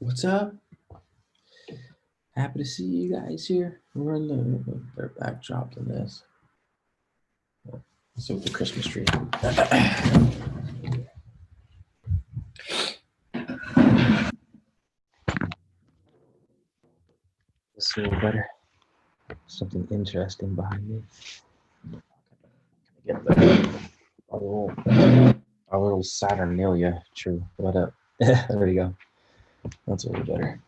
What's up? Happy to see you guys here. We're in the better backdrop than this. Let's do the Christmas tree. Let's see a little better. Something interesting behind me. Get our little Saturnalia tree. What up? There we go. That's a little better.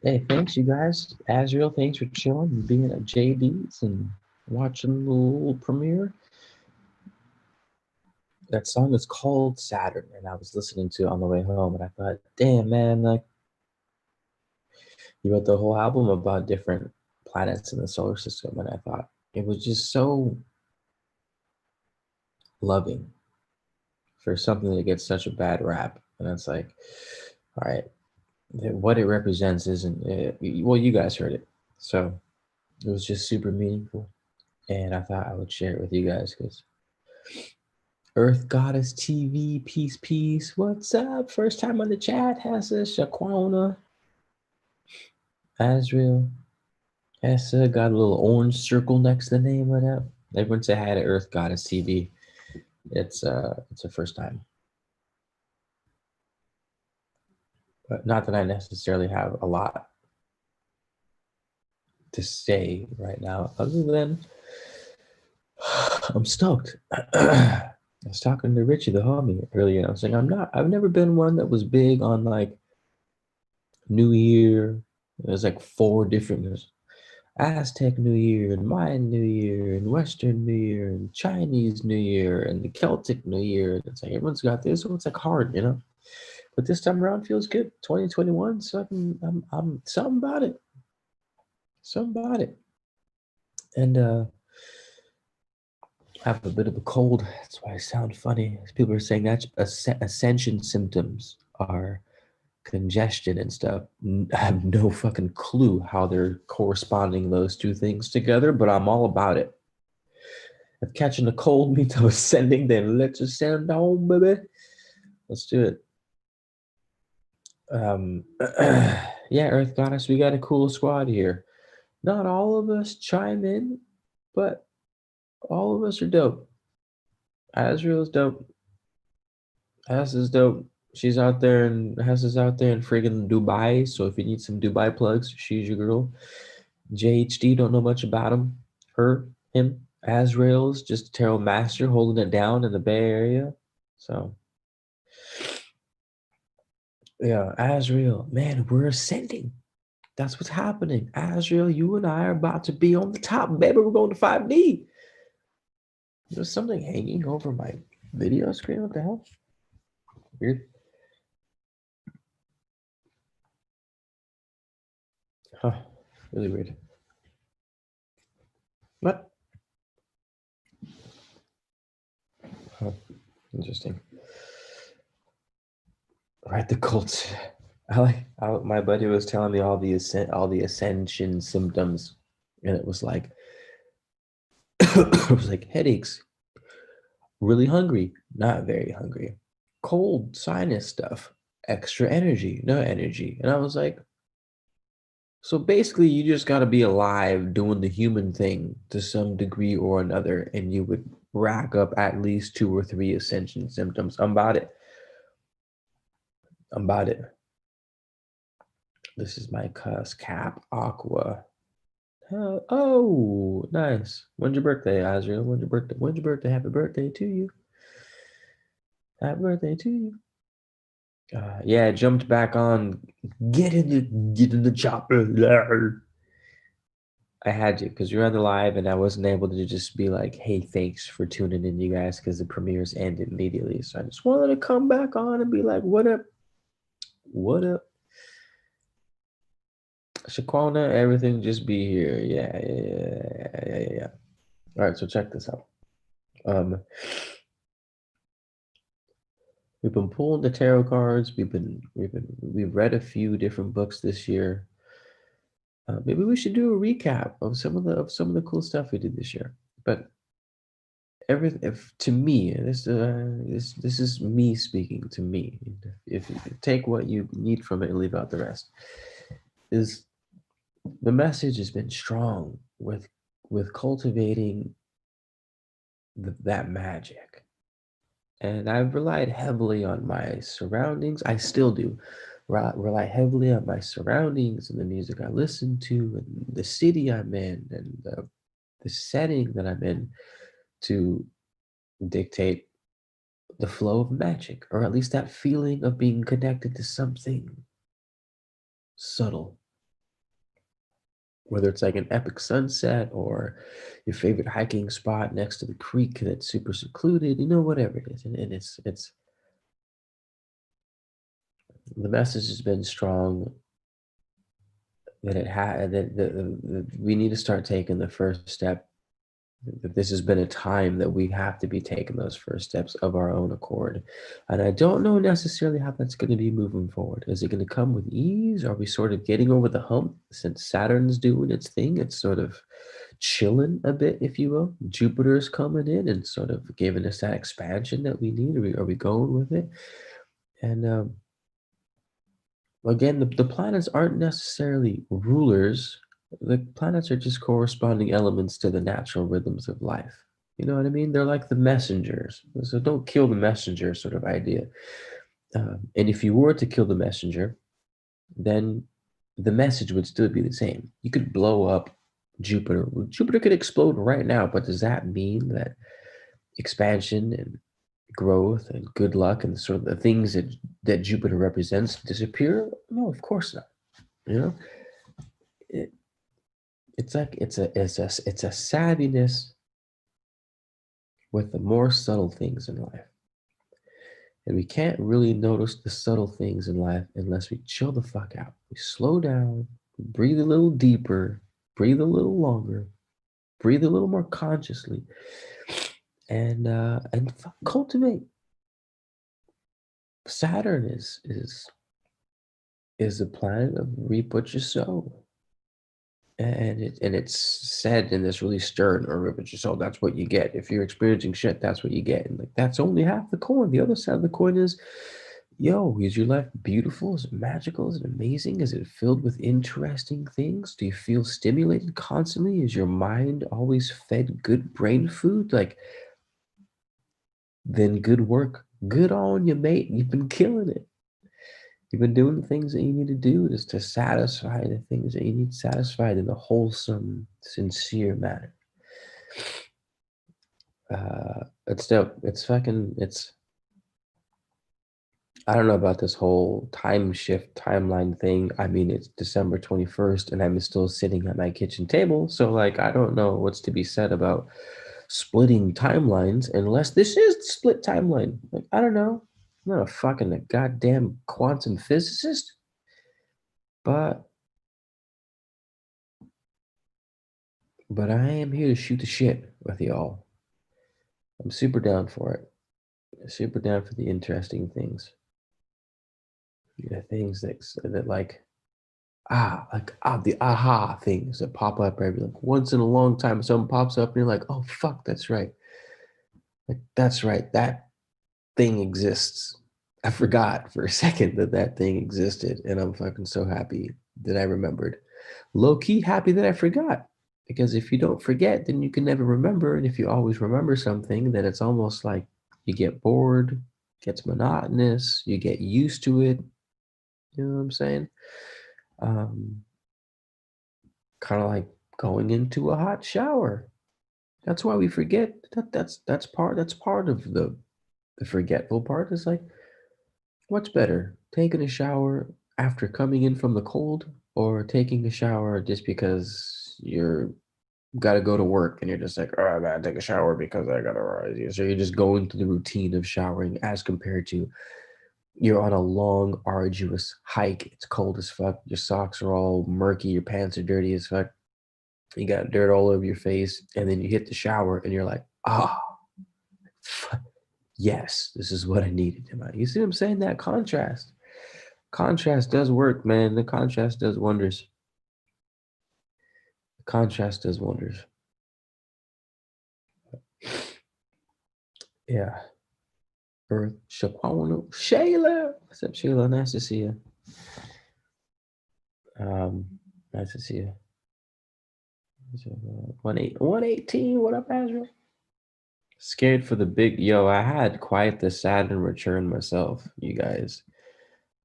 Hey, thanks you guys. Azrael, thanks for chilling and being at JD's and watching the little premiere. That song is called Saturn, and I was listening to it on the way home, and I thought, damn man, like you wrote the whole album about different planets in the solar system, and I thought it was just so loving for something that gets such a bad rap. And it's like, all right, what it represents isn't it, well, you guys heard it, so it was just super meaningful, and I thought I would share it with you guys because Earth Goddess TV, peace, what's up? First time on the chat, has a Shaquana, Azrael, Essa got a little orange circle next to the name of that. Everyone say hi to Earth Goddess TV. It's a first time. But not that I necessarily have a lot to say right now, other than I'm stoked. I was talking to Richie the homie earlier, and I was saying I've never been one that was big on like New Year. There's like 4 different Aztec New Year and Mayan New Year and Western New Year and Chinese New Year and the Celtic New Year. It's like everyone's got this, so it's like hard, you know. But this time around feels good. 2021, so I'm something about it. Something about it. And I have a bit of a cold. That's why I sound funny. People are saying that ascension symptoms are congestion and stuff. I have no fucking clue how they're corresponding those two things together, but I'm all about it. If catching a cold means I'm ascending, then let's ascend home, baby. Let's do it. Yeah, Earth Goddess, we got a cool squad here. Not all of us chime in, but all of us are dope. Azrael's dope. Hess is dope. She's out there, and Hess is out there in friggin' Dubai. So if you need some Dubai plugs, she's your girl. JHD, don't know much about him. Him. Azrael's just a tarot master holding it down in the Bay Area. So yeah, Azrael, man, we're ascending. That's what's happening. Azrael, you and I are about to be on the top, baby. We're going to 5D. There's something hanging over my video screen. What the hell? Weird. Huh. Really weird. What? Huh. Interesting. Right, the cults. My buddy was telling me all the ascension symptoms, and it was like it was like headaches, really hungry, not very hungry, cold, sinus stuff, extra energy, no energy, and I was like, so basically, you just got to be alive, doing the human thing to some degree or another, and you would rack up at least 2 or 3 ascension symptoms. I'm about it. I'm about it. This is my cuss cap aqua. Oh, nice. When's your birthday, Azrael? When's your birthday? When's your birthday? Happy birthday to you. Happy birthday to you. Yeah, I jumped back on. Get in the chopper. I had to because you're on the live, and I wasn't able to just be like, "Hey, thanks for tuning in, you guys," because the premieres ended immediately. So I just wanted to come back on and be like, "What up? What up?" Shaquana, everything just be here. Yeah. All right, so check this out. We've been pulling the tarot cards. We've read a few different books this year. Maybe we should do a recap of some of the cool stuff we did this year. But everything, to me, this is me speaking to me. if you take what you need from it and leave out the rest, is the message has been strong with cultivating that magic. And I've relied heavily on my surroundings. I still do rely heavily on my surroundings and the music I listen to and the city I'm in and the setting that I'm in to dictate the flow of magic, or at least that feeling of being connected to something subtle, whether it's like an epic sunset or your favorite hiking spot next to the creek that's super secluded, whatever it is. And it's the message has been strong that it had that we need to start taking the first step. That this has been a time that we have to be taking those first steps of our own accord. And I don't know necessarily how that's going to be moving forward. Is it going to come with ease? Are we sort of getting over the hump since Saturn's doing its thing? It's sort of chilling a bit, if you will. Jupiter's coming in and sort of giving us that expansion that we need. Are we going with it? And again, the planets aren't necessarily rulers. The planets are just corresponding elements to the natural rhythms of life. You know what I mean? They're like the messengers. So don't kill the messenger sort of idea. And if you were to kill the messenger, then the message would still be the same. You could blow up Jupiter. Jupiter could explode right now, but does that mean that expansion and growth and good luck and sort of the things that Jupiter represents disappear? No, of course not. You know, it, it's like it's a savviness with the more subtle things in life, and we can't really notice the subtle things in life unless we chill the fuck out. We slow down, breathe a little deeper, breathe a little longer, breathe a little more consciously, and cultivate. Saturn is the planet of reap what you sow. And it's said in this really stern or reap what you sow, that's what you get. If you're experiencing shit, that's what you get. And like that's only half the coin. The other side of the coin is, yo, is your life beautiful? Is it magical? Is it amazing? Is it filled with interesting things? Do you feel stimulated constantly? Is your mind always fed good brain food? Like, then good work. Good on you, mate. You've been killing it. You've been doing the things that you need to do just to satisfy the things that you need satisfied in a wholesome, sincere manner. It's dope. It's fucking, I don't know about this whole time shift timeline thing. I mean, it's December 21st and I'm still sitting at my kitchen table. So, like, I don't know what's to be said about splitting timelines unless this is the split timeline. Like, I don't know. I'm not a fucking a goddamn quantum physicist, but I am here to shoot the shit with y'all. I'm super down for it. Super down for the interesting things. Yeah, things that like the aha things that pop up every like once in a long time. Something pops up and you're like, oh fuck, that's right. Like that's right. That thing exists. I forgot for a second that that thing existed, and I'm fucking so happy that I remembered. Low key happy that I forgot. Because if you don't forget, then you can never remember. And if you always remember something, then it's almost like you get bored, gets monotonous, you get used to it. You know what I'm saying? Um, Kind of like going into a hot shower. That's why we forget. That's part of the forgetful part. Is like, what's better, taking a shower after coming in from the cold, or taking a shower just because you're got to go to work and you're just like, oh, I gotta take a shower because I gotta rise. So you're just going through the routine of showering as compared to you're on a long, arduous hike. It's cold as fuck. Your socks are all murky. Your pants are dirty as fuck. You got dirt all over your face. And then you hit the shower and you're like, ah, yes, this is what I needed. You see what I'm saying? That contrast. Contrast does work, man. The contrast does wonders. The contrast does wonders. Yeah. Earth Shaquano. Shayla. What's up, Shayla? Nice to see you. Nice to see you. 118. What up, Azra? Scared for the big yo. I had quite the Saturn return myself, you guys.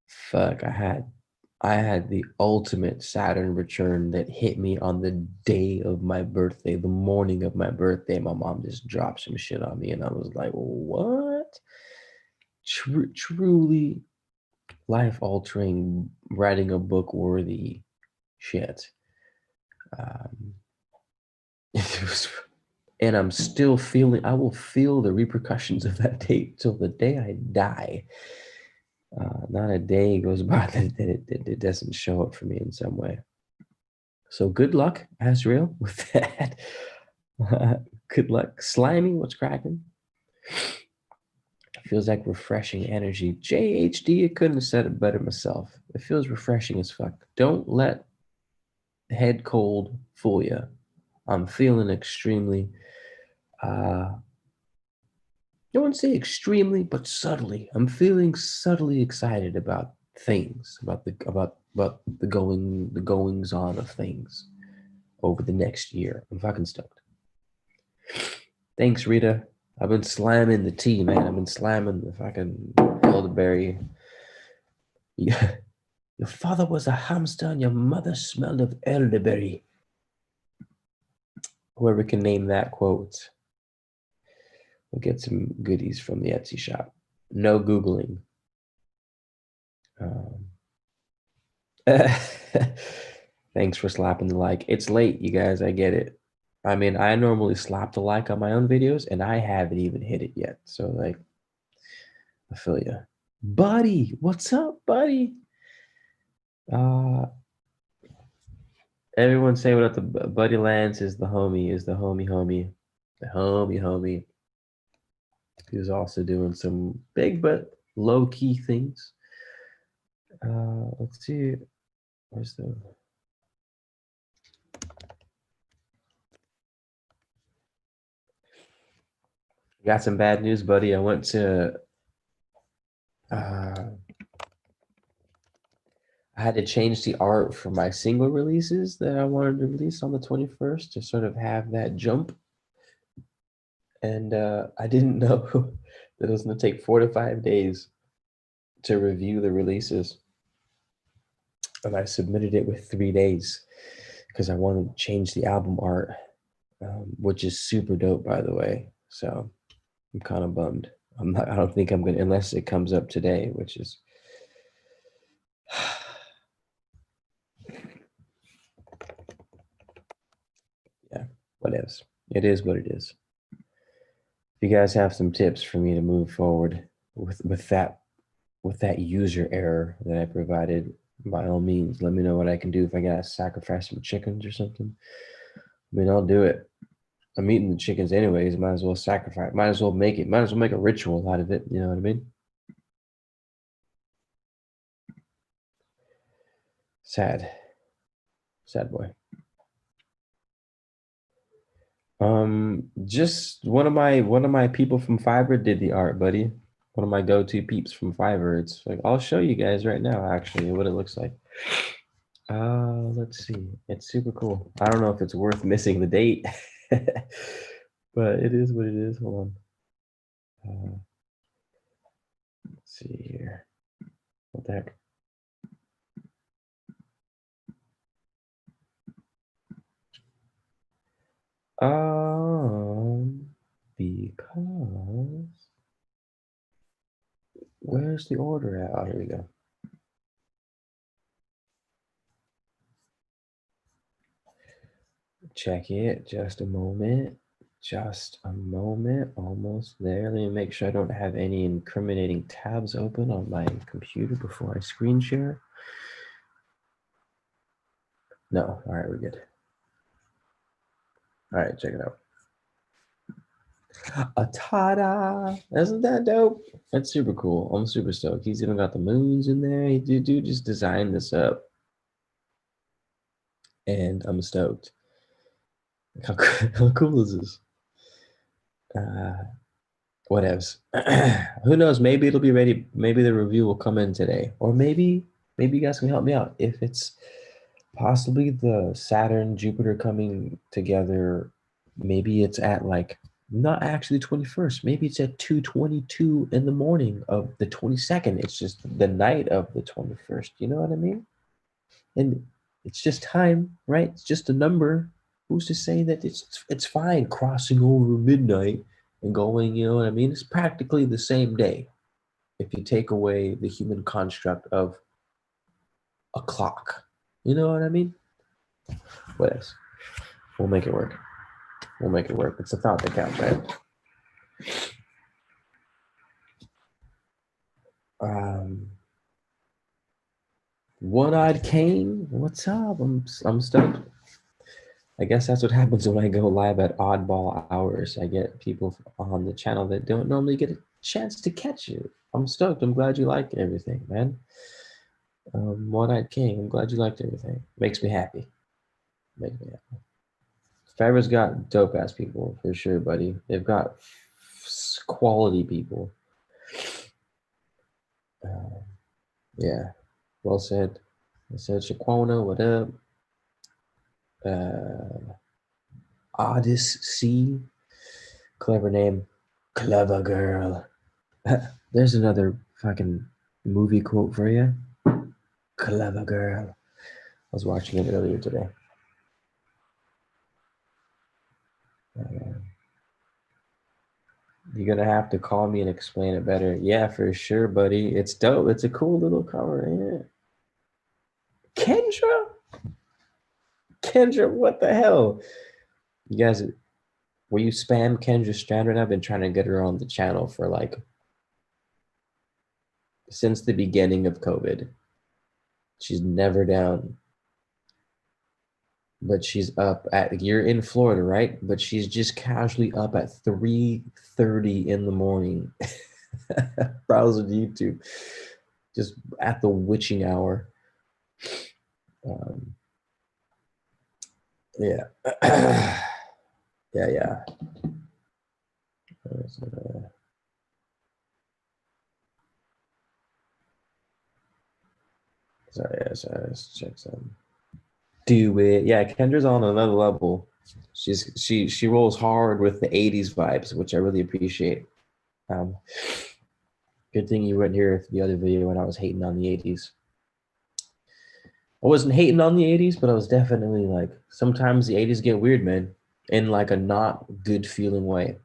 Fuck, I had the ultimate Saturn return that hit me on the day of my birthday, the morning of my birthday. My mom just dropped some shit on me, and I was like, "What?" Truly life altering, writing a book worthy shit. Um, it was, and I'm still feeling. I will feel the repercussions of that date till the day I die. Not a day goes by that it doesn't show up for me in some way. So good luck, Azrael, with that. Good luck. Slimy, what's cracking? Feels like refreshing energy. JHD, I couldn't have said it better myself. It feels refreshing as fuck. Don't let head cold fool you. I'm feeling extremely, I wouldn't say extremely, but subtly. I'm feeling subtly excited about things, about the goings on of things over the next year. I'm fucking stoked. Thanks, Rita. I've been slamming the tea, man. I've been slamming the fucking elderberry. Yeah. Your father was a hamster and your mother smelled of elderberry. Whoever can name that quote will get some goodies from the Etsy shop. No Googling. Um, thanks for slapping the like. It's late, you guys. I get it. I mean, I normally slap the like on my own videos, and I haven't even hit it yet. So, like, I feel you. Buddy, what's up, buddy? Uh, everyone say what up to Buddy Lance is the homie, the homie. He was also doing some big but low key things. Let's see. Where's the got some bad news, buddy. I went to I had to change the art for my single releases that I wanted to release on the 21st to sort of have that jump. And I didn't know that it was going to take 4 to 5 days to review the releases. And I submitted it with 3 days because I wanted to change the album art, which is super dope, by the way. So I'm kind of bummed. I don't think I'm going to, unless it comes up today, which is. Yeah, whatever. It is what it is. If you guys have some tips for me to move forward with that user error that I provided, by all means, let me know what I can do. If I gotta sacrifice some chickens or something, I mean, I'll do it. I'm eating the chickens anyways. Might as well sacrifice. Might as well make it. Might as well make a ritual out of it. You know what I mean? Sad, sad boy. Just one of my people from Fiverr did the art, buddy. One of my go-to peeps from Fiverr. It's like I'll show you guys right now, actually, what it looks like. Let's see. It's super cool. I don't know if it's worth missing the date, but it is what it is. Hold on. Let's see here. What the heck? Because where's the order at? Oh, here we go. Check it. Just a moment. Just a moment. Almost there. Let me make sure I don't have any incriminating tabs open on my computer before I screen share. No. All right, we're good. All right, check it out. A ta-da! Isn't that dope? That's super cool. I'm super stoked. He's even got the moons in there. Dude just designed this up, and I'm stoked. How cool is this? Whatevs. Who knows? Maybe it'll be ready. Maybe the review will come in today, or maybe you guys can help me out if it's possibly the Saturn Jupiter coming together. Maybe it's at like not actually 21st. Maybe it's at 2:22 in the morning of the 22nd. It's just the night of the 21st. You know what I mean? And it's just time, right? It's just a number. Who's to say that it's fine crossing over midnight and going, you know what I mean? It's practically the same day if you take away the human construct of a clock. You know what I mean? What else? We'll make it work. We'll make it work. It's a thought that counts, right? Um, One-eyed Cane, what's up? I'm stoked. I guess that's what happens when I go live at oddball hours. I get people on the channel that don't normally get a chance to catch you. I'm stoked. I'm glad you liked everything, man. One-eyed King, I'm glad you liked everything. Makes me happy. Makes me happy. Fiverr's got dope ass people for sure, buddy. They've got quality people. Yeah, well said. I said Shaquana, what up? Odyssey, clever name, clever girl. There's another fucking movie quote for you. Clever girl. I was watching it earlier today. You're gonna have to call me and explain it better. Yeah, for sure, buddy. It's dope. It's a cool little cover. Yeah. Kendra? Kendra, what the hell? You guys, were you spam Kendra Stranded? I've been trying to get her on the channel for like since the beginning of COVID. She's never down. But she's up at you're in Florida, right? But she's just casually up at 3:30 in the morning, browsing YouTube, just at the witching hour. Um, yeah, yeah. Sorry, let's check some. Do it. Yeah, Kendra's on another level. She rolls hard with the 80s vibes, which I really appreciate. Um, Good thing you weren't here for the other video when I was hating on the 80s. I wasn't hating on the 80s, but I was definitely like, sometimes the 80s get weird, man, in like a not good feeling way.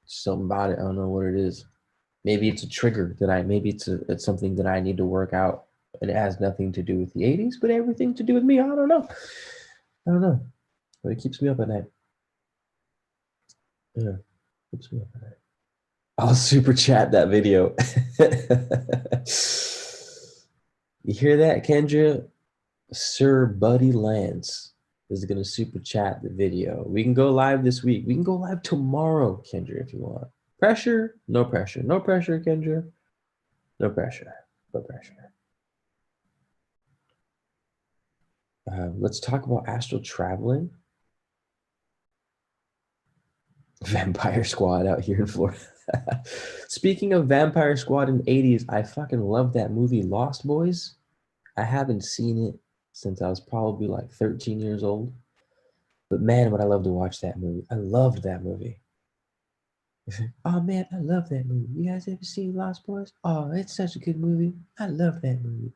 Something about it. I don't know what it is. Maybe it's a trigger that maybe it's something that I need to work out. And it has nothing to do with the 80s, but everything to do with me. I don't know. But it keeps me up at night. Yeah, keeps me up at night. I'll super chat that video. You hear that, Kendra? Sir Buddy Lance is going to super chat the video. We can go live this week. We can go live tomorrow, Kendra, if you want. Pressure? No pressure. No pressure, Kendra. No pressure. No pressure. Let's talk about astral traveling. Vampire Squad out here in Florida. Speaking of Vampire Squad in the 80s, I fucking love that movie Lost Boys. I haven't seen it since I was probably like 13 years old. But man, would I love to watch that movie. I loved that movie. Oh man, I love that movie. You guys ever seen Lost Boys? Oh, it's such a good movie. I love that movie.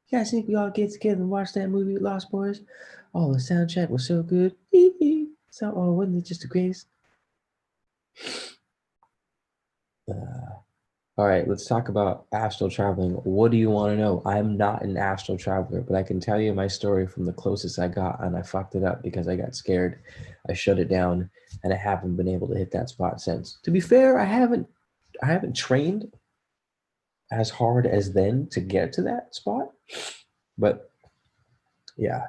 You guys think we all get together and watch that movie, Lost Boys? Oh, the soundtrack was so good. So, oh, wasn't it just the greatest? All right, let's talk about astral traveling. What do you want to know? I'm not an astral traveler, but I can tell you my story from the closest I got, and I fucked it up because I got scared. I shut it down, and I haven't been able to hit that spot since. To be fair, I haven't trained as hard as then to get to that spot, but yeah.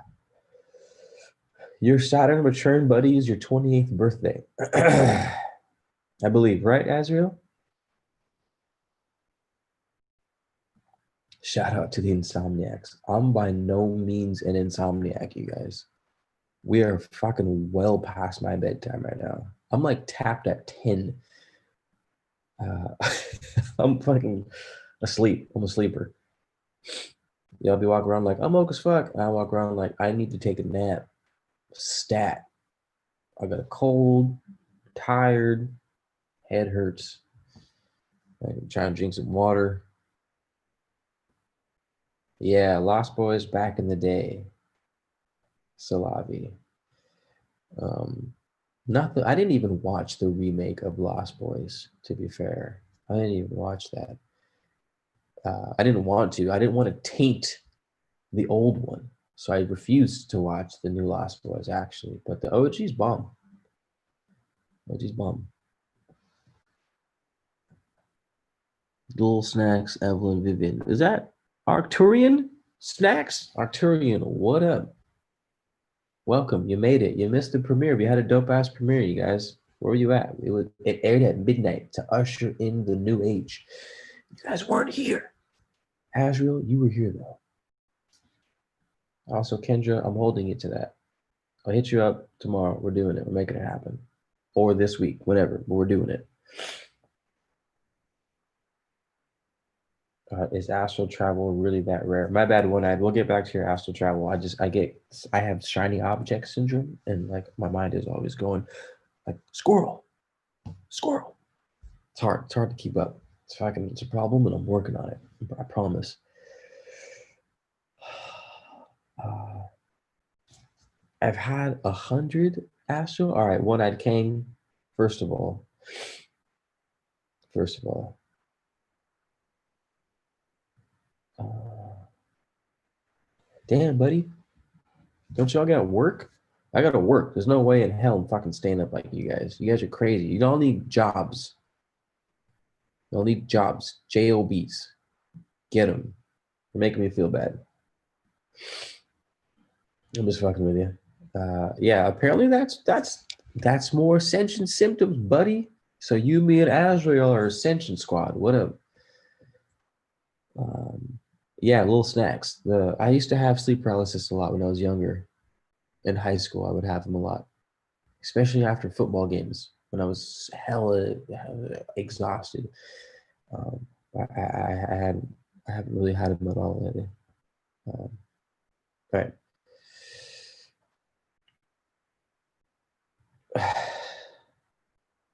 Your Saturn return, buddy, is your 28th birthday. I believe, right, Azriel? Shout out to the insomniacs. I'm by no means an insomniac, you guys. We are fucking well past my bedtime right now. I'm like tapped at 10. Uh, I'm fucking asleep. I'm a sleeper. Y'all be walking around like I'm woke as fuck. I walk around like I need to take a nap. Stat. I got a cold, tired, head hurts. I try and drink some water. Yeah, Lost Boys back in the day. Salavi. Um, not the. I didn't even watch the remake of Lost Boys. To be fair, I didn't even watch that. I didn't want to. I didn't want to taint the old one, so I refused to watch the new Lost Boys. Actually, but the OG's bomb. OG's bomb. Dual Snacks, Evelyn, Vivian. Is that Arcturian Snacks? Arcturian, what up? Welcome. You made it. You missed the premiere. We had a dope ass premiere, you guys. Where were you at? It aired at midnight to usher in the new age. You guys weren't here. Asriel, you were here though. Also, Kendra, I'm holding you to that. I'll hit you up tomorrow. We're doing it. We're making it happen. Or this week, whatever. But we're doing it. Is astral travel really that rare? My bad, one eyed. We'll get back to your astral travel. I have shiny object syndrome, and like my mind is always going like squirrel, squirrel. It's hard. It's hard to keep up. It's a problem, and I'm working on it. I promise. Uh, I've had 100 astral. All right, one eyed king. First of all, first of all, uh, damn, buddy. Don't y'all got work? I gotta work. There's no way in hell I'm fucking staying up like you guys. You guys are crazy. You don't need jobs. You don't need jobs. JOBs. Get them. You're making me feel bad. I'm just fucking with you. Yeah, apparently that's more ascension symptoms, buddy. So you, me, and Azrael are ascension squad. What up? Um, yeah, little snacks. I used to have sleep paralysis a lot when I was younger. In high school, I would have them a lot, especially after football games when I was hella exhausted. Um, I haven't really had them at all lately. Um, right.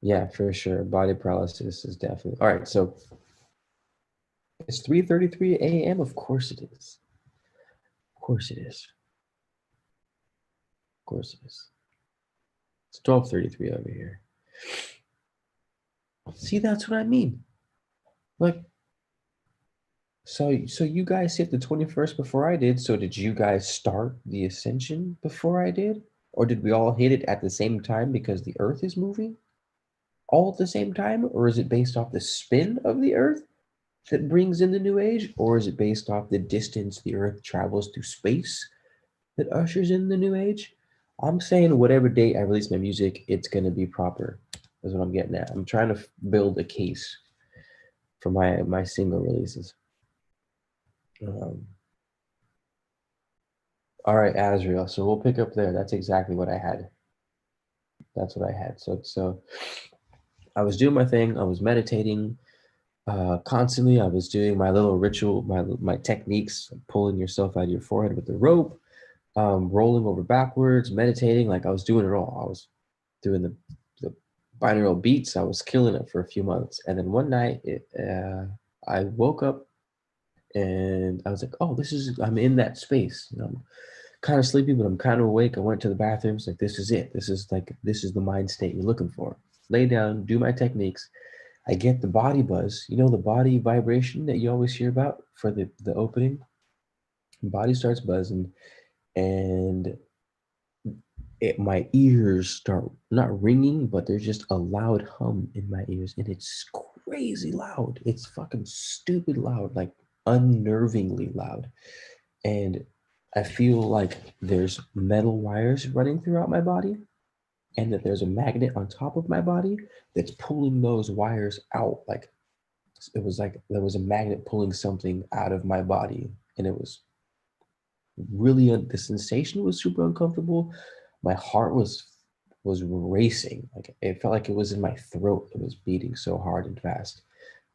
Yeah, for sure. Body paralysis is definitely all right. So it's 3:33 a.m. Of course it is. Of course it is. Of course it is. It's 12:33 over here. See, that's what I mean. Like, so you guys hit the 21st before I did. So did you guys start the ascension before I did? Or did we all hit it at the same time because the Earth is moving all at the same time? Or is it based off the spin of the Earth that brings in the new age? Or is it based off the distance the Earth travels through space that ushers in the new age? I'm saying whatever date I release my music, it's going to be proper. That's what I'm getting at. I'm trying to build a case for my single releases. Um, all right, Azrael. So we'll pick up there. That's exactly what I had. That's what I had. So I was doing my thing. I was meditating constantly. I was doing my little ritual, my techniques, pulling yourself out of your forehead with the rope, rolling over backwards, meditating. Like I was doing it all. I was doing the binaural beats. I was killing it for a few months, and then one night, I woke up and I was like, "Oh, I'm in that space." You know, I'm kind of sleepy, but I'm kind of awake. I went to the bathroom. It's like, this is it. This is the mind state you're looking for. Lay down, do my techniques. I get the body buzz. You know, the body vibration that you always hear about for the opening. Body starts buzzing, and my ears start not ringing, but there's just a loud hum in my ears, and it's crazy loud. It's fucking stupid loud, like unnervingly loud. And I feel like there's metal wires running throughout my body, and that there's a magnet on top of my body that's pulling those wires out. Like it was like there was a magnet pulling something out of my body, and it was really the sensation was super uncomfortable. My heart was was racing. Like it felt like it was in my throat. It was beating so hard and fast.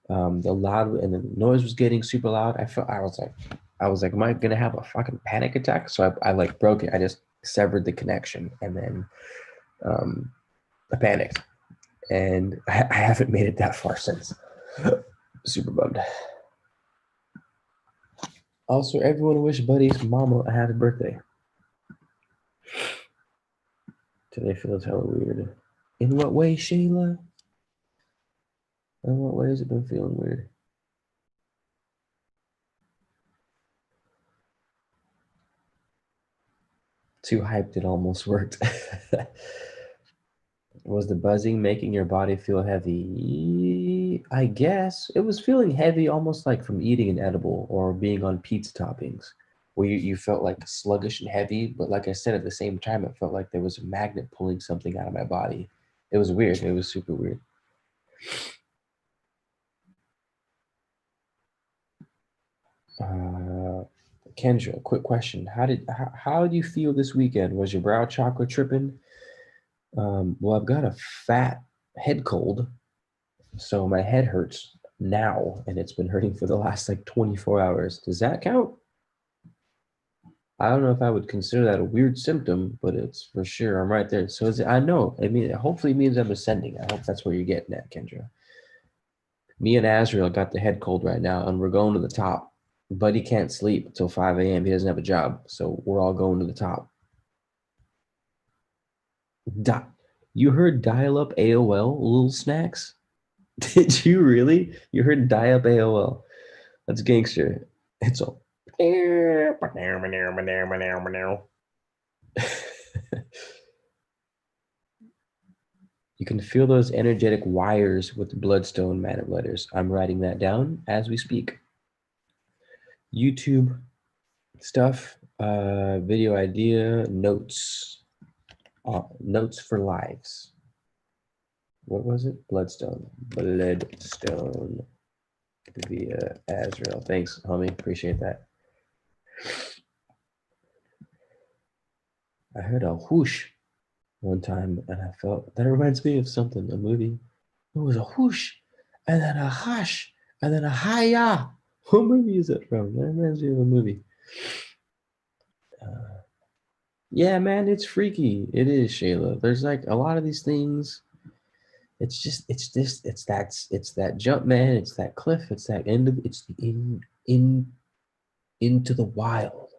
The loud and the noise was getting super loud. I was like, am I gonna have a fucking panic attack? So I like broke it. I just severed the connection, and then um, I panicked, and I haven't made it that far since. Super bummed. Also, everyone wish Buddy's mama a happy birthday. Today feels hella weird. In what way, Shayla? In what way has it been feeling weird? Too hyped, it almost worked. Was the buzzing making your body feel heavy? I guess it was feeling heavy, almost like from eating an edible or being on pizza toppings, where you felt like sluggish and heavy. But like I said, at the same time, it felt like there was a magnet pulling something out of my body. It was weird. It was super weird. Uh, Kendra, quick question. How do you feel this weekend? Was your brow chakra tripping? Well, I've got a fat head cold, so my head hurts now, and it's been hurting for the last like 24 hours. Does that count? I don't know if I would consider that a weird symptom, but it's for sure. I'm right there. So I know. I mean, hopefully it means I'm ascending. I hope that's where you're getting at, Kendra. Me and Azrael got the head cold right now, and we're going to the top. Buddy can't sleep until 5 a.m. He doesn't have a job, so we're all going to the top. You heard dial up AOL, little snacks? Did you really? You heard dial up AOL? That's gangster. It's all. You can feel those energetic wires with bloodstone letters. I'm writing that down as we speak. YouTube stuff, video idea, notes, notes for lives. What was it? Bloodstone. Bloodstone via Azrael. Thanks, homie. Appreciate that. I heard a whoosh one time, and I felt that reminds me of something, a movie. It was a whoosh, and then a hush, and then a hiya. What movie is that from? That reminds me of a movie. Yeah, man, it's freaky. It is, Shayla. There's like a lot of these things. It's that jump, man. It's that cliff. It's that end of, it's the into the wild.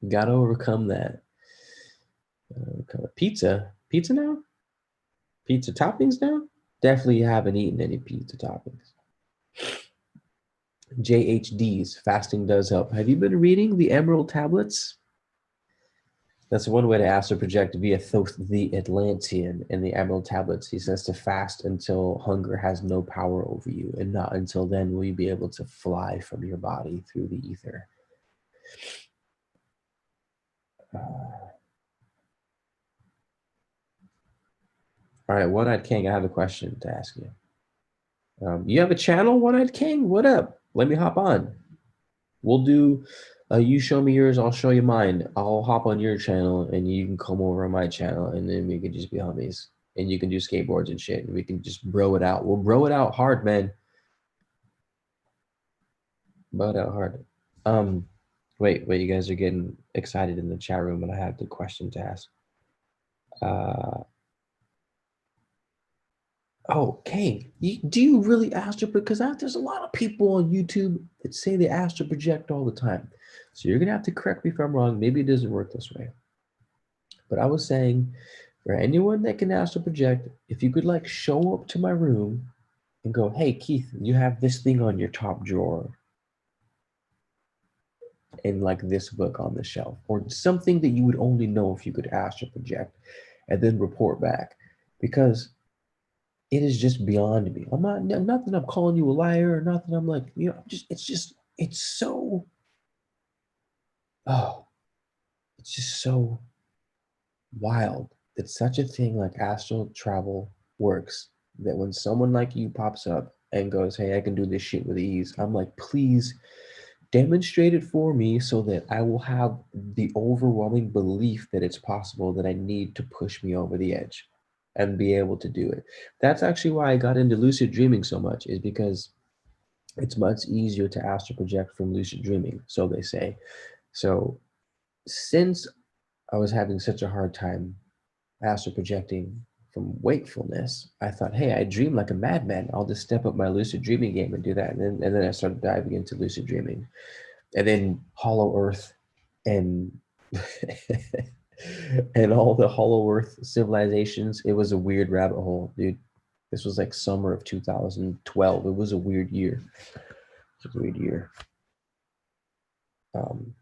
You gotta overcome that. Pizza now? Pizza toppings now? Definitely haven't eaten any pizza toppings. JHDs, fasting does help. Have you been reading the Emerald Tablets? That's one way to astral project via Thoth the Atlantean in the Emerald Tablets. He says to fast until hunger has no power over you, and not until then will you be able to fly from your body through the ether. All right, One-Eyed King, I have a question to ask you. You have a channel, One-Eyed King? What up? Let me hop on. We'll do, you show me yours, I'll show you mine. I'll hop on your channel, and you can come over on my channel, and then we can just be homies. And you can do skateboards and shit, and we can just bro it out. We'll bro it out hard, man. Bro it out hard. Wait, you guys are getting excited in the chat room, and I have the question to ask. Oh, Kane, do you really astral? Because there's a lot of people on YouTube that say they astral project all the time. So you're gonna have to correct me if I'm wrong. Maybe it doesn't work this way. But I was saying, for anyone that can astral project, if you could like show up to my room and go, "Hey, Keith, you have this thing on your top drawer, and like this book on the shelf," or something that you would only know if you could astral project, and then report back, because it is just beyond me. Not that I'm calling you a liar, or not that I'm like, it's so, oh, it's just so wild that such a thing like astral travel works. That when someone like you pops up and goes, "Hey, I can do this shit with ease," I'm like, please, Demonstrate it for me so that I will have the overwhelming belief that it's possible, that I need to push me over the edge and be able to do it. That's actually why I got into lucid dreaming so much, is because it's much easier to astral project from lucid dreaming, so they say. So since I was having such a hard time astral projecting from wakefulness, I thought, hey, I dream like a madman. I'll just step up my lucid dreaming game and do that. And then I started diving into lucid dreaming. And then Hollow Earth and and all the Hollow Earth civilizations. It was a weird rabbit hole, dude. This was like summer of 2012. It was a weird year. It was a weird year. Um,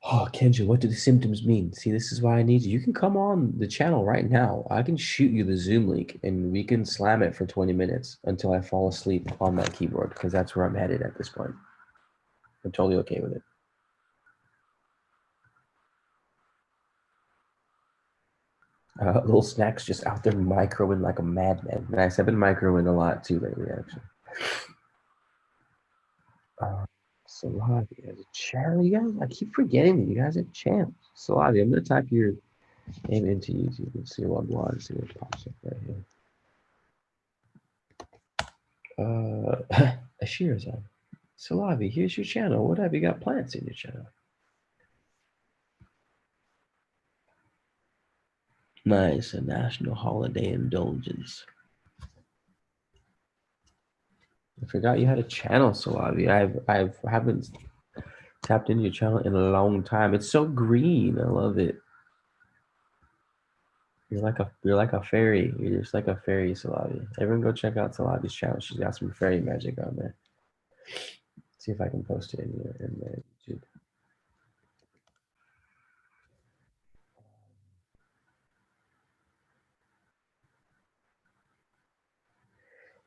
Oh, Kenja, what do the symptoms mean? See, this is why I need you. You can come on the channel right now. I can shoot you the Zoom link and we can slam it for 20 minutes until I fall asleep on my keyboard, because that's where I'm headed at this point. I'm totally okay with it. Little Snack's just out there microing like a madman. Nice. I've been microing a lot too lately, actually. Salavi as a charity, you guys. I keep forgetting that you guys have champs. Salavi, I'm gonna type your name into YouTube and see what one, see what pops up right here. Ashirazan. Salavi, here's your channel. What have you got plants in your channel? Nice, a national holiday indulgence. I forgot you had a channel, Salavi. I haven't tapped into your channel in a long time. It's so green. I love it. You're like a fairy. You're just like a fairy, Salavi. Everyone go check out Salavi's channel. She's got some fairy magic on there. See if I can post it in the YouTube.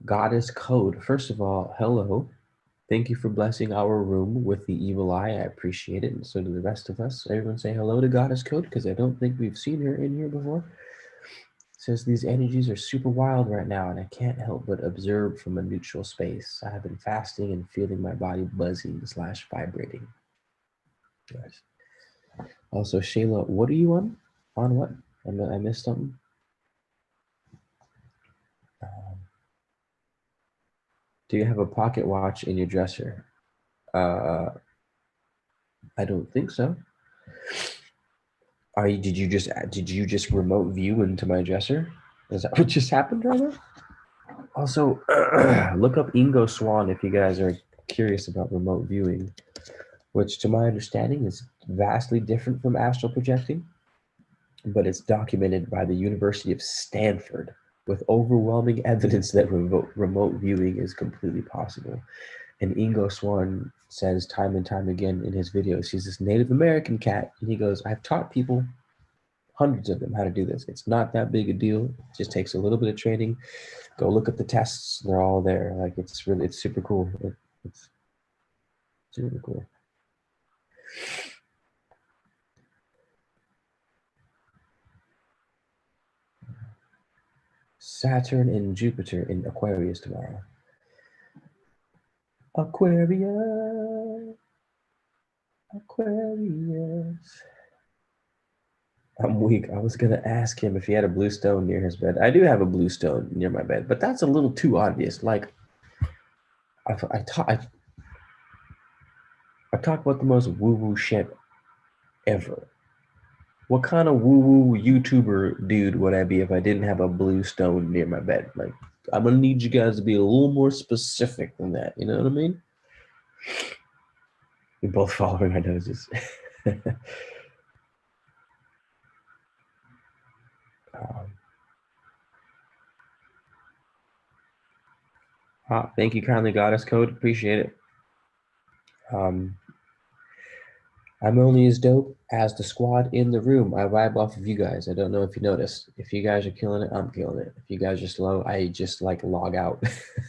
Goddess Code. First of all, hello. Thank you for blessing our room with the evil eye. I appreciate it, and so do the rest of us. Everyone say hello to Goddess Code, because I don't think we've seen her in here before. It says these energies are super wild right now, and I can't help but observe from a neutral space. I have been fasting and feeling my body buzzing / vibrating. Nice. Also, Shayla, what are you on? On what? I missed something. Do you have a pocket watch in your dresser? Uh, I don't think so. Did you just remote view into my dresser? Is that what just happened right now? Also, look up Ingo Swan if you guys are curious about remote viewing, which to my understanding is vastly different from astral projecting, but it's documented by the University of Stanford with overwhelming evidence that remote viewing is completely possible. And Ingo Swan says time and time again in his videos, he's this Native American cat, and he goes, I've taught people, hundreds of them, how to do this. It's not that big a deal. It just takes a little bit of training. Go look at the tests. They're all there. Like, it's super cool. It's super cool. Saturn and Jupiter in Aquarius tomorrow. Aquarius. Aquarius. I'm weak. I was gonna ask him if he had a blue stone near his bed. I do have a blue stone near my bed, but that's a little too obvious. Like, I talk about the most woo-woo shit ever. What kind of woo-woo YouTuber dude would I be if I didn't have a blue stone near my bed? Like, I'm gonna need you guys to be a little more specific than that. You know what I mean? We're both following our noses. Thank you kindly, Goddess Code. Appreciate it. I'm only as dope as the squad in the room. I vibe off of you guys. I don't know if you noticed. If you guys are killing it, I'm killing it. If you guys are slow, I just like log out.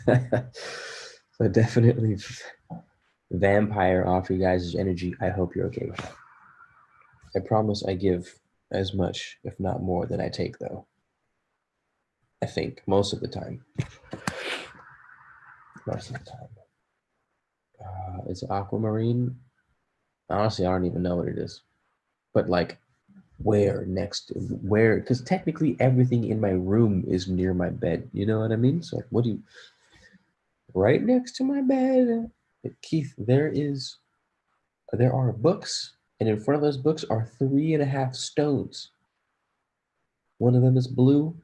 So definitely vampire off you guys' energy. I hope you're okay with that. I promise I give as much, if not more, than I take, though. I think most of the time. most of the time. It's aquamarine. Honestly, I don't even know what it is. But like, where next to where? Because technically, everything in my room is near my bed. You know what I mean? So like, what do you? Right next to my bed, Keith. There are books, and in front of those books are 3.5 stones. One of them is blue,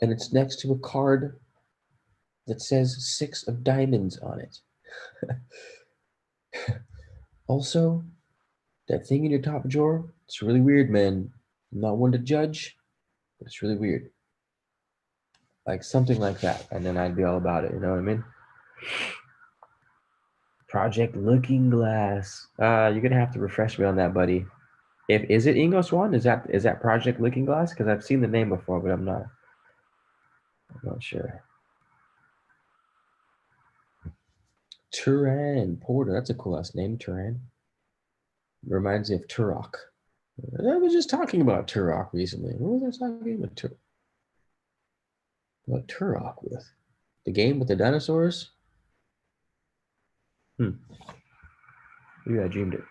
and it's next to a card that says 6 of diamonds on it. Also, that thing in your top drawer, it's really weird, man. I'm not one to judge, but it's really weird. Like something like that, and then I'd be all about it. You know what I mean? Project Looking Glass. You're gonna have to refresh me on that, buddy. If is it Ingo Swan? Is that Project Looking Glass? Because I've seen the name before, but I'm not sure. Turan Porter. That's a cool last name, Turan. Reminds me of Turok. I was just talking about Turok recently. What was I talking about Turok with? The game with the dinosaurs? Maybe I dreamed it.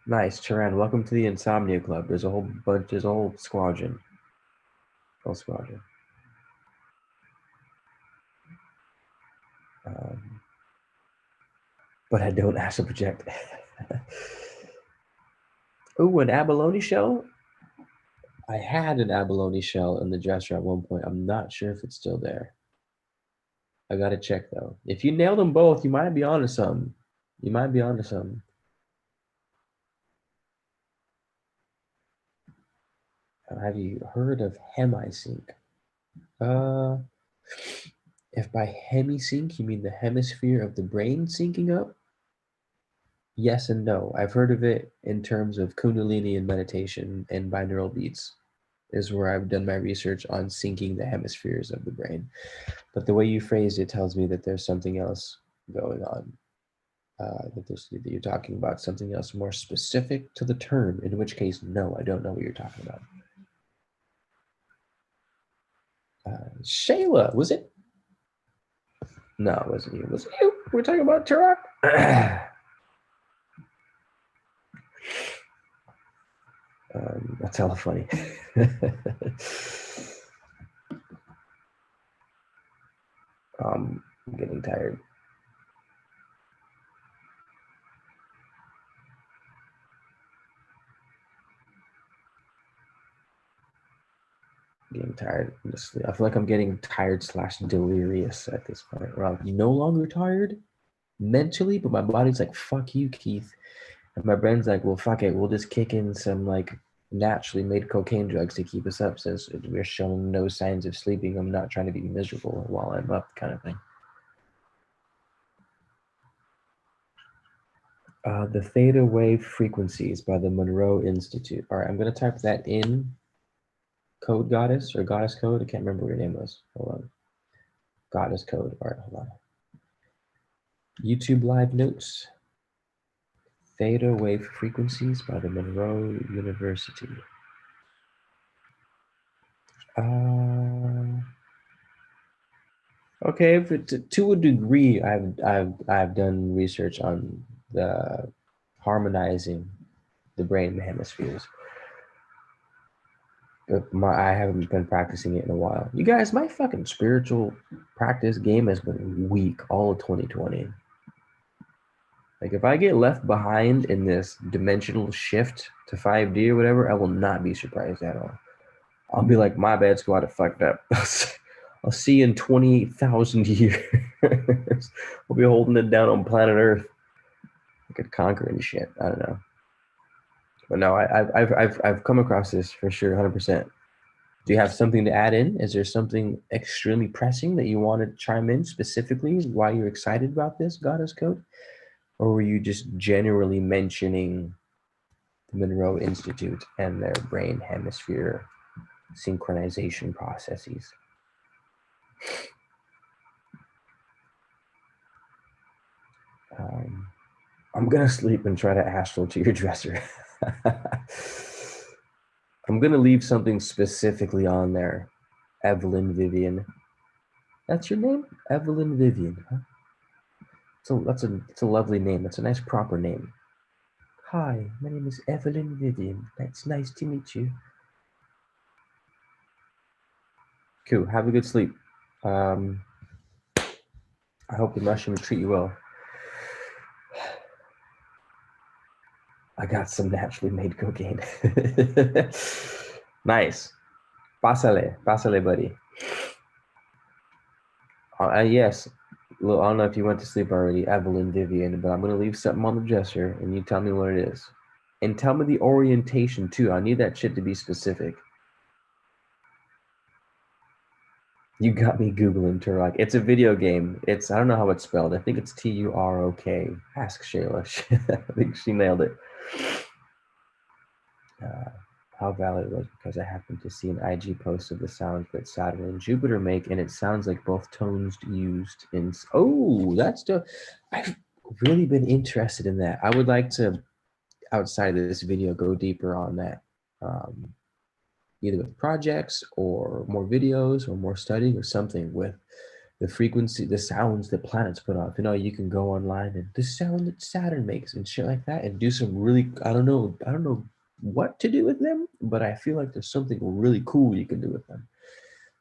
Nice, Turan. Welcome to the Insomnia Club. There's a whole squadron. Whole squadron. But I don't astral project. Oh, an abalone shell? I had an abalone shell in the dresser at one point. I'm not sure if it's still there. I gotta check though. If you nailed them both, you might be onto something. You might be onto something. Have you heard of hemisync? Uh, if by hemisync you mean the hemisphere of the brain syncing up, yes and no. I've heard of it in terms of Kundalini and meditation and binaural beats, is where I've done my research on syncing the hemispheres of the brain. But the way you phrased it tells me that there's something else going on. That you're talking about something else more specific to the term, in which case, no, I don't know what you're talking about. Shayla, was it? No, it wasn't you. Was it you? We're talking about Turok? That's hella funny. I'm getting tired. Getting tired. Honestly. I feel like I'm getting tired / delirious at this point. Where I'm no longer tired mentally, but my body's like, fuck you, Keith. And my brain's like, well, fuck it. We'll just kick in some like naturally made cocaine drugs to keep us up since we're showing no signs of sleeping. I'm not trying to be miserable while I'm up, kind of thing. The Theta Wave Frequencies by the Monroe Institute. All right, I'm going to type that in Code Goddess or Goddess Code. I can't remember what your name was. Hold on. Goddess Code. All right, hold on. YouTube live notes. Theta Wave Frequencies by the Monroe University. Okay, but to a degree, I've done research on the harmonizing the brain hemispheres. But I haven't been practicing it in a while. You guys, my fucking spiritual practice game has been weak all of 2020. Like if I get left behind in this dimensional shift to 5D or whatever, I will not be surprised at all. I'll be like, my bad, squad, it fucked up. I'll see you in 28,000 years. We'll be holding it down on planet Earth. I could conquer any shit. I don't know. But no, I've come across this for sure, 100%. Do you have something to add in? Is there something extremely pressing that you want to chime in specifically why you're excited about this Goddess Code? Or were you just generally mentioning the Monroe Institute and their brain hemisphere synchronization processes? I'm gonna sleep and try to astral to your dresser. I'm gonna leave something specifically on there. Evelyn Vivian. That's your name? Evelyn Vivian, huh? So it's a lovely name. That's a nice proper name. Hi, my name is Evelyn Vivian. It's nice to meet you. Cool. Have a good sleep. I hope the mushrooms treat you well. I got some naturally made cocaine. Nice. Pásale, buddy. Yes. Well, I don't know if you went to sleep already, Evelyn Vivian, but I'm going to leave something on the dresser and you tell me what it is. And tell me the orientation too. I need that shit to be specific. You got me Googling Turok. It's a video game. I don't know how it's spelled. I think it's Turok. Ask Shayla. I think she nailed it. Uh, how valid it was because I happened to see an IG post of the sounds that Saturn and Jupiter make, and it sounds like both tones used in. Oh, that's the. I've really been interested in that. I would like to, outside of this video, go deeper on that. Either with projects or more videos or more studying or something with the frequency, the sounds that planets put off. You can go online and the sound that Saturn makes and shit like that and do some really, I don't know what to do with them, but I feel like there's something really cool you can do with them.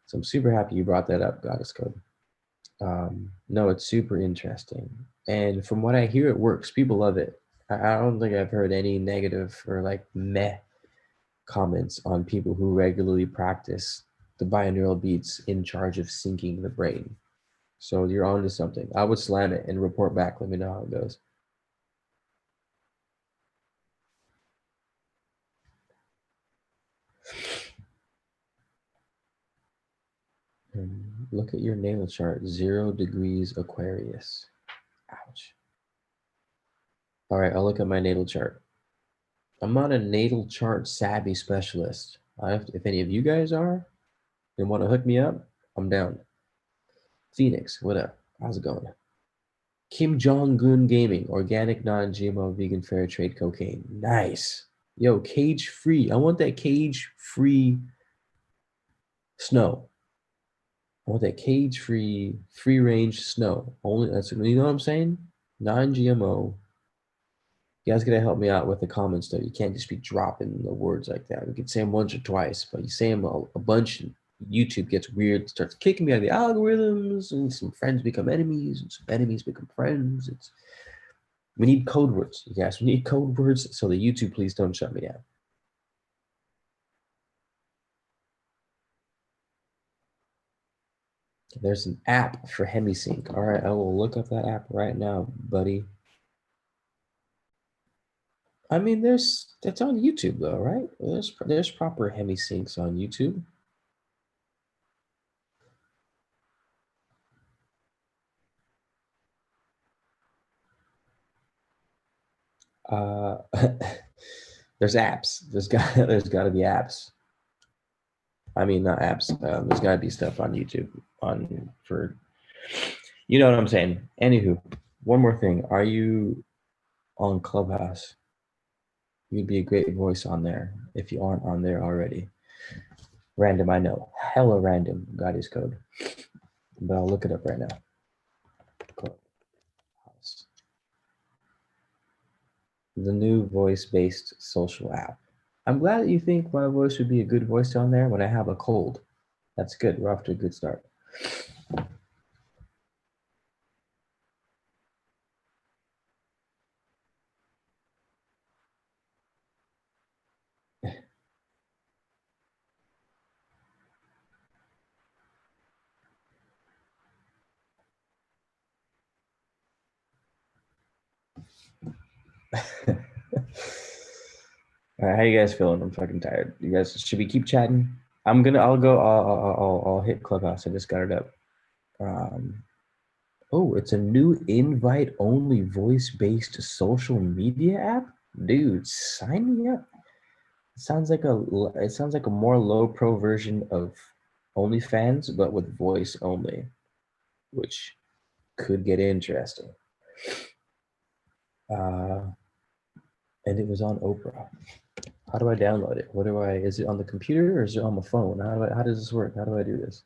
So I'm super happy you brought that up, Goddess Code. No, it's super interesting. And from what I hear, it works. People love it. I don't think I've heard any negative or like meh comments on people who regularly practice the binaural beats in charge of syncing the brain. So you're on to something. I would slam it and report back. Let me know how it goes. Look at your natal chart. 0 degrees Aquarius. Ouch. All right, I'll look at my natal chart. I'm not a natal chart savvy specialist. If any of you guys are and want to hook me up, I'm down. Phoenix, what up? How's it going? Kim Jong-un Gaming, organic, non-GMO, vegan, fair trade cocaine. Nice. Yo, cage-free. I want that cage-free snow. I want that cage-free, free-range snow. Only that's you know what I'm saying? Non-GMO. You guys gotta help me out with the comments though. You can't just be dropping the words like that. We could say them once or twice, but you say them a bunch, and YouTube gets weird, starts kicking me out of the algorithms, and some friends become enemies, and some enemies become friends. We need code words, you guys. We need code words so the YouTube please don't shut me down. There's an app for HemiSync. All right, I will look up that app right now, buddy. I mean, that's on YouTube though, right? There's proper HemiSyncs on YouTube. Uh, there's apps. There's got to be apps. I mean, not apps. There's got to be stuff on YouTube on for, you know what I'm saying. Anywho, one more thing. Are you on Clubhouse? You'd be a great voice on there if you aren't on there already. Random, I know. Hella random. Got his code, but I'll look it up right now. Clubhouse. The new voice-based social app. I'm glad that you think my voice would be a good voice on there when I have a cold. That's good. We're off to a good start. All right, how you guys feeling? I'm fucking tired. You guys, should we keep chatting? I'll go. I'll hit Clubhouse. I just got it up. Oh, it's a new invite-only voice-based social media app, dude. Sign me up. It sounds like a more low-pro version of OnlyFans, but with voice only, which could get interesting. And it was on Oprah. How do I download it? Is it on the computer or is it on my phone? How does this work? How do I do this?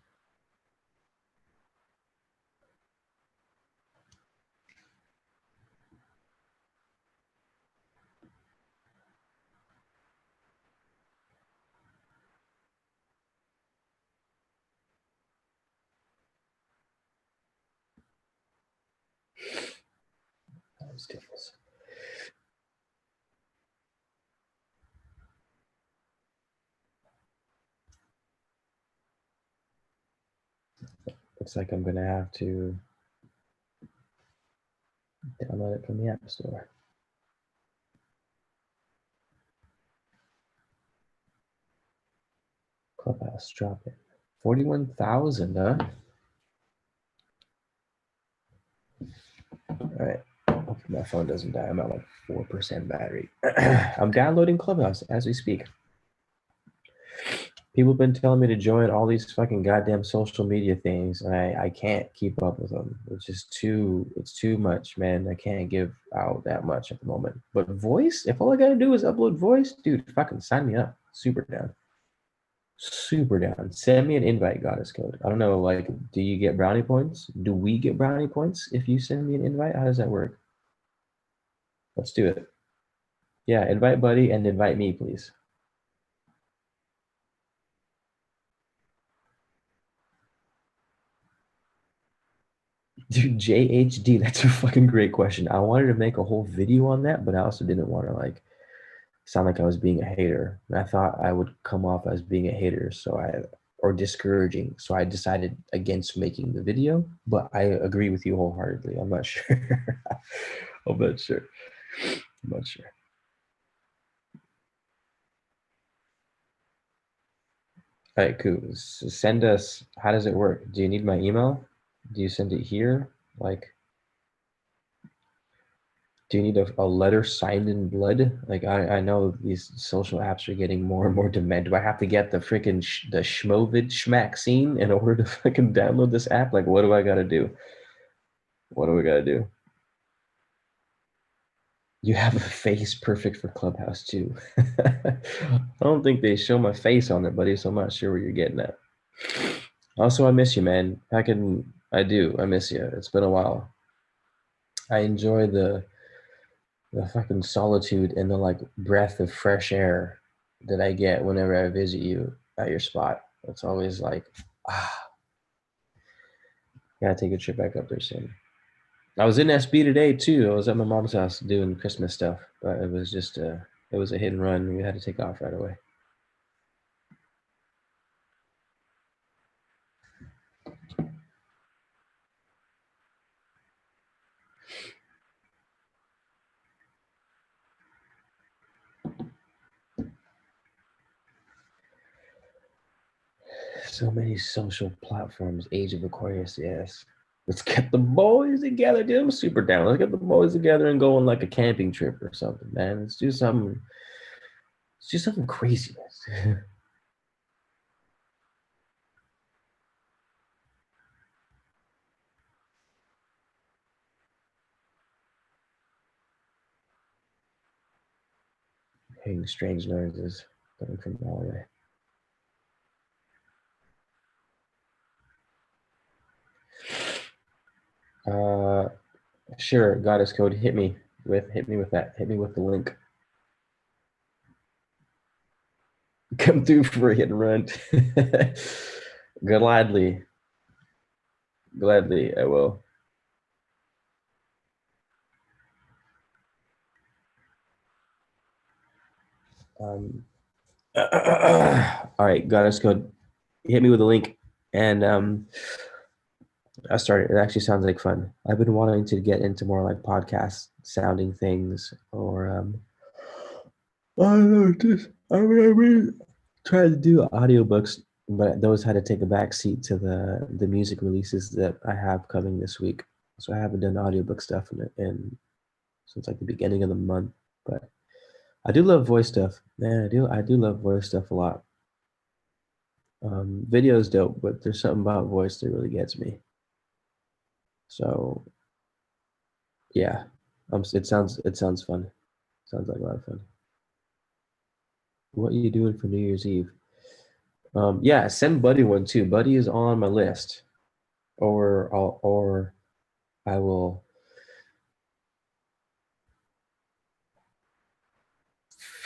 That was different. Looks like I'm gonna have to download it from the App Store. Clubhouse, drop it. 41,000, huh? All right. Hopefully my phone doesn't die. I'm at like 4% battery. I'm downloading Clubhouse as we speak. People have been telling me to join all these fucking goddamn social media things, and I can't keep up with them. It's too much, man. I can't give out that much at the moment. But voice, if all I gotta do is upload voice, dude, fucking sign me up. Super down. Super down. Send me an invite, Goddess Code. I don't know, like, do you get brownie points? Do we get brownie points if you send me an invite? How does that work? Let's do it. Yeah, invite buddy and invite me, please. Dude, JHD, that's a fucking great question. I wanted to make a whole video on that, but I also didn't want to like sound like I was being a hater. And I thought I would come off as being a hater, or discouraging. So I decided against making the video, but I agree with you wholeheartedly. I'm not sure. I'm not sure. I'm not sure. All right, cool. Send us, how does it work? Do you need my email? Do you send it here? Like, do you need a letter signed in blood? Like, I know these social apps are getting more and more demand. Do I have to get the freaking the schmovid schmack scene in order to fucking download this app? Like, what do I gotta do? What do we gotta do? You have a face perfect for Clubhouse too. I don't think they show my face on it, buddy, so I'm not sure where you're getting at. Also, I miss you, man. I do. I miss you. It's been a while. I enjoy the fucking solitude and the like breath of fresh air that I get whenever I visit you at your spot. It's always like, ah, gotta take a trip back up there soon. I was in SB today too. I was at my mom's house doing Christmas stuff, but it was a hit and run. We had to take off right away. So many social platforms. Age of Aquarius, yes. Let's get the boys together, dude. I'm super down. Let's get the boys together and go on like a camping trip or something, man. Let's do something. Let's do something crazy. Hearing strange noises coming from the hallway. Sure, Goddess Code. Hit me with that. Hit me with the link. Come through for a hit and run. Gladly, gladly, I will. Um, all right, Goddess Code. Hit me with a link, and I started. It actually sounds like fun. I've been wanting to get into more like podcast sounding things, or I don't know, just I really tried to do audiobooks, but those had to take a back seat to the music releases that I have coming this week. So I haven't done audiobook stuff in since like the beginning of the month. But I do love voice stuff, man. I do love voice stuff a lot. Video is dope, but there's something about voice that really gets me. So yeah, it sounds fun. Sounds like a lot of fun. What are you doing for New Year's Eve? Yeah, send Buddy one too. Buddy is on my list. Or I will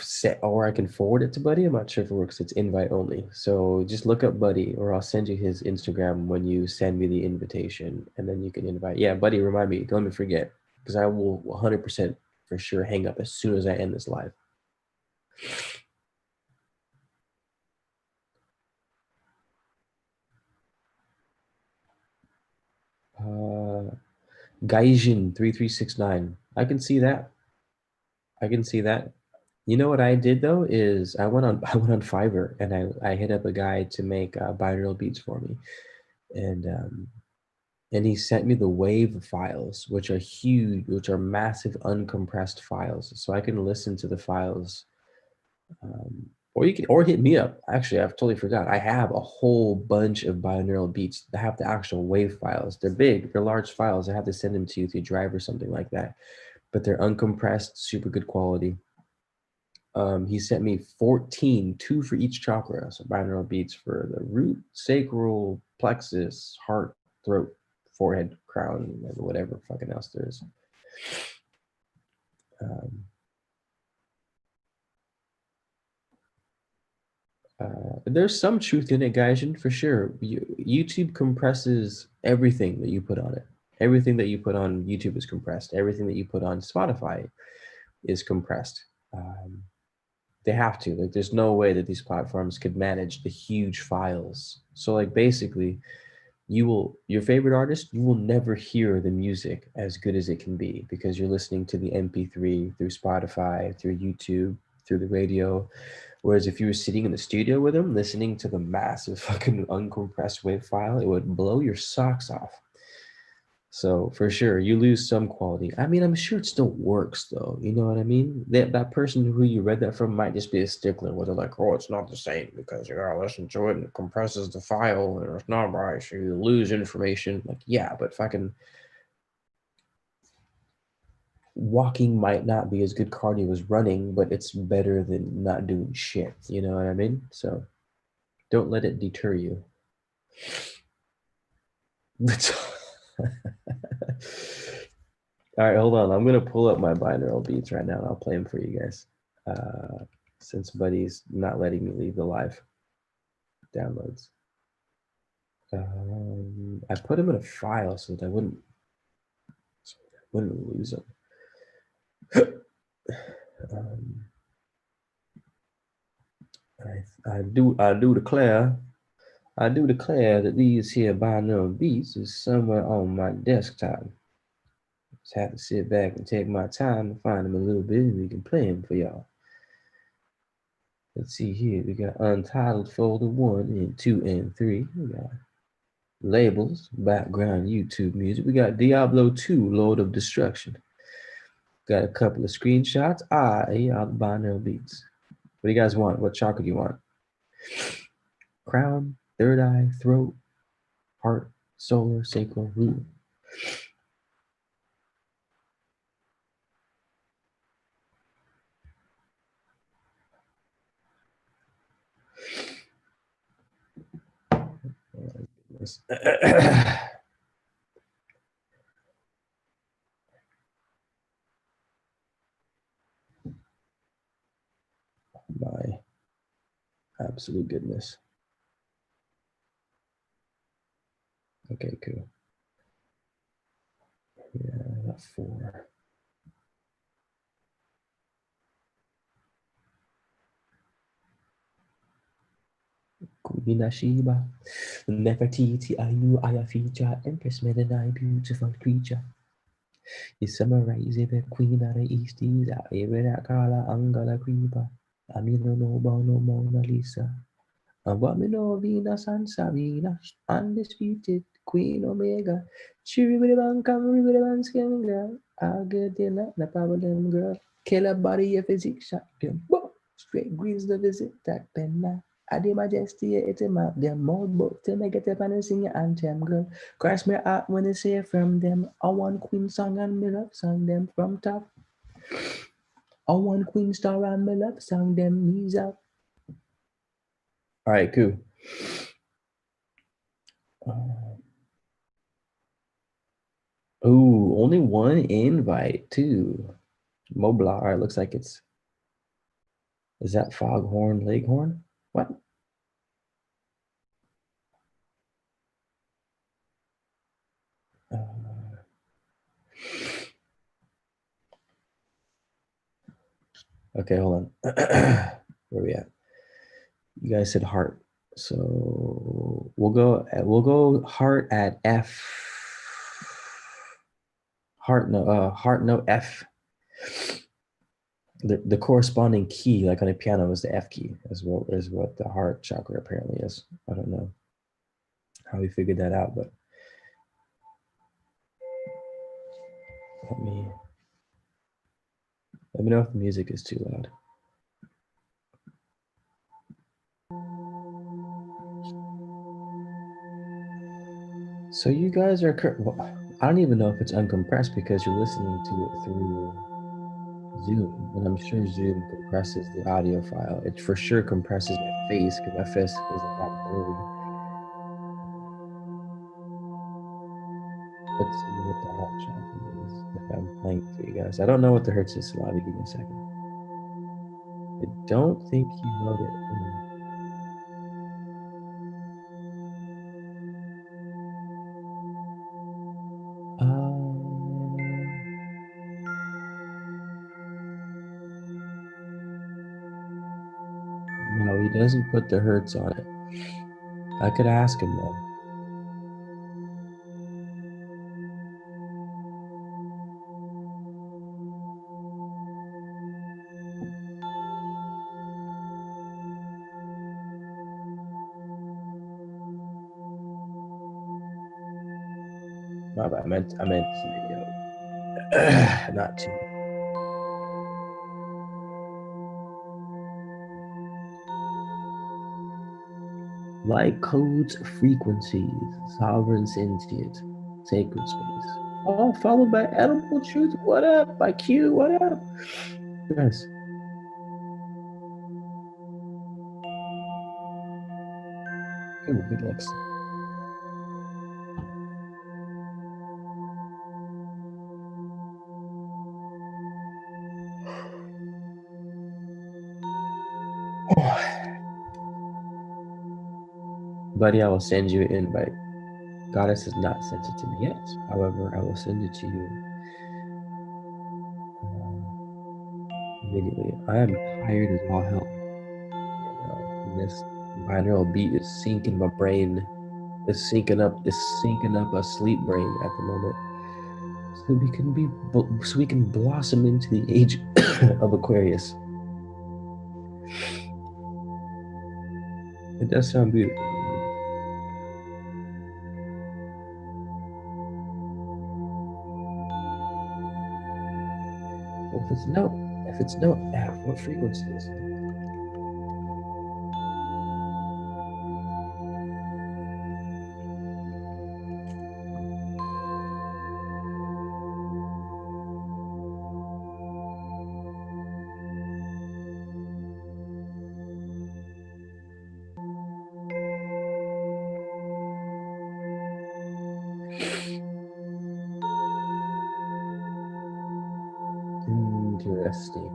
set, or I can forward it to Buddy. I'm not sure if it works. It's invite only. So just look up Buddy, or I'll send you his Instagram when you send me the invitation, and then you can invite. Yeah, Buddy, remind me. Don't let me forget, because I will 100% for sure hang up as soon as I end this live. Gaijin 3369. I can see that. I can see that. You know what I did though is I went on Fiverr and I hit up a guy to make binaural beats for me, and he sent me the wave files, which are huge, which are massive uncompressed files, so I can listen to the files. Or you can, or hit me up. Actually, I've totally forgot. I have a whole bunch of binaural beats that have the actual wave files. They're big, they're large files. I have to send them to you through Drive or something like that. But they're uncompressed, super good quality. He sent me 14, two for each chakra, so binaural beats for the root, sacral, plexus, heart, throat, forehead, crown, and whatever fucking else there is. Um, there's some truth in it, Gaijin, for sure. YouTube compresses everything that you put on it. Everything that you put on YouTube is compressed. Everything that you put on Spotify is compressed. Um, they have to. Like, there's no way that these platforms could manage the huge files. So, like, basically, your favorite artist, you will never hear the music as good as it can be because you're listening to the MP3 through Spotify, through YouTube, through the radio. Whereas if you were sitting in the studio with them, listening to the massive fucking uncompressed wave file, it would blow your socks off. So for sure, you lose some quality. I mean, I'm sure it still works though. You know what I mean? That person who you read that from might just be a stickler where they're like, oh, it's not the same because you gotta listen to it and it compresses the file and it's not right, so you lose information. Like, yeah, but fucking walking might not be as good cardio as running, but it's better than not doing shit. You know what I mean? So don't let it deter you. All right, hold on. I'm gonna pull up my binaural beats right now and I'll play them for you guys. Since Buddy's not letting me leave the live downloads. I put them in a file so that I wouldn't lose them. um, I do declare that these here binaural beats is somewhere on my desktop. Just have to sit back and take my time to find them a little bit and we can play them for y'all. Let's see here. We got Untitled Folder 1 and 2 and 3. We got labels, background YouTube music. We got Diablo 2, Lord of Destruction. Got a couple of screenshots. All the binaural beats. What do you guys want? What chakra do you want? Crown, third eye, throat, heart, solar, sacral, root. My absolute goodness. Okay, cool. Yeah, I got 4. Queen Sheba, Nefertiti, Aya feature, Empress Medina, beautiful creature. You summarize the Queen of the East is Kala Angala Creeper. Amino no Bono Mona Lisa. Abomino Venus and Sabina, undisputed Queen Omega. Chiribiban, come ribbon skin girl. I'll get dinner, the problem girl. Killer body of physics shot them. Straight greens the visit that penna. Adi majesty, it's a map, them more book till I get up and sing your anthem, girl. Crash me out when they say from them. I want Queen song and me love song them from top. I want Queen star and me love song them knees up. All right, cool. Oh, only one invite too. Mobla. All right, looks like is that Foghorn Leghorn? What? Uh, okay, hold on. Where we at? You guys said heart, so we'll go heart at F. Heart note F. The corresponding key, like on a piano, is the F key, as well as what the heart chakra apparently is. I don't know how we figured that out, but let me let me know if the music is too loud. So you guys are, well, I don't even know if it's uncompressed because you're listening to it through Zoom, and I'm sure Zoom compresses the audio file. It for sure compresses my face because my face isn't that blurry. Let's see what the heart chakra is if I'm playing for you guys. I don't know what the hertz is, Slavi. Give me a second. I don't think he wrote it in. No, he doesn't put the hertz on it. I could ask him though. My bad. I meant to say yo, not to. Like codes, frequencies, sovereign sentient, sacred space. All followed by edible truth. What up? By Q. What up? Yes. Good looks. Buddy, I will send you an invite. Goddess has not sent it to me yet. However, I will send it to you immediately. I am tired as all hell right now. And this binaural beat is sinking my brain. It's syncing up a sleep brain at the moment. So we can blossom into the age of Aquarius. It does sound beautiful. Well, if it's note F, what frequency is it? Interesting.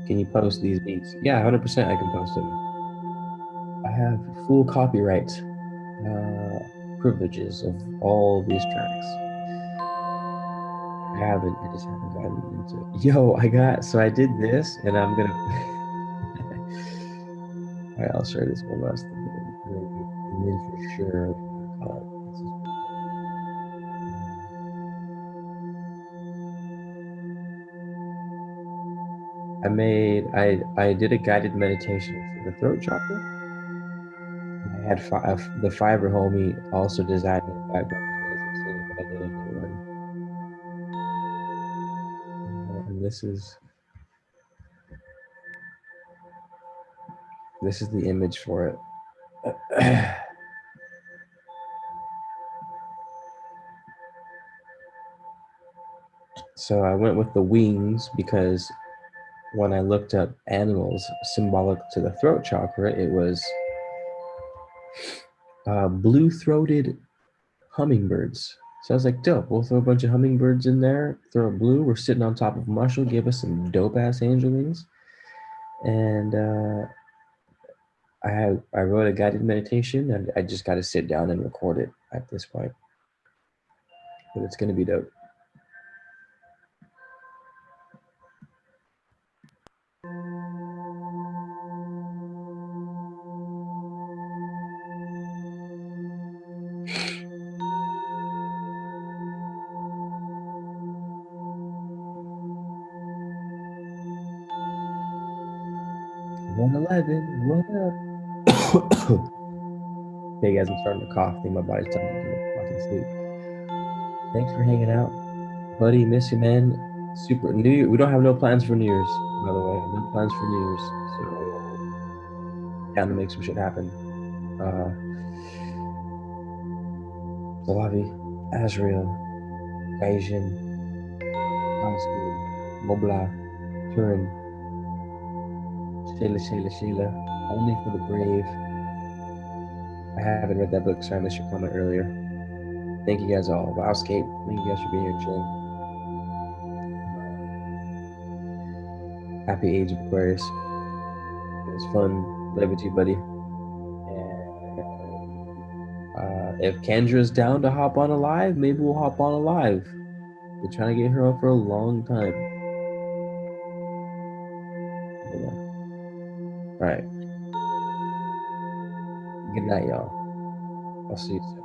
Can you post these beats? Yeah, 100% I can post them. I have full copyright uh, privileges of all these tracks. I just haven't gotten into it. Yo, I did this and I'm gonna, all right, I'll share this one last thing. And then for sure, I'm gonna call it. This is pretty cool. I did a guided meditation for the throat chakra. I had the fiber homie also designed in the background. You guys have seen, but I did a new one. And this is the image for it. So I went with the wings because when I looked up animals symbolic to the throat chakra, it was blue-throated hummingbirds. So I was like, dope. We'll throw a bunch of hummingbirds in there. Throw a blue. We're sitting on top of Marshall. Give us some dope ass angel wings. And I wrote a guided meditation, and I just got to sit down and record it at this point. But it's gonna be dope. One 11. What up? Hey guys, I'm starting to cough. I think my body's telling me to go fucking sleep. Thanks for hanging out, buddy. Miss you, man. Super New Year. We don't have no plans for New Year's, by the way. No plans for New Year's. So down to make some shit happen. Salavi, Azrael, Gaijin, Oscar, Mobla, Turin, Shayla. Only for the brave. I haven't read that book, so I missed your comment earlier. Thank you guys all. Wowscape. Thank you guys for being here chilling. Happy Age of Aquarius. It was fun. Live with you, buddy. And if Kendra's down to hop on a live, maybe we'll hop on a live. Been trying to get her on for a long time. You know. All right. Good night, y'all. I'll see you soon.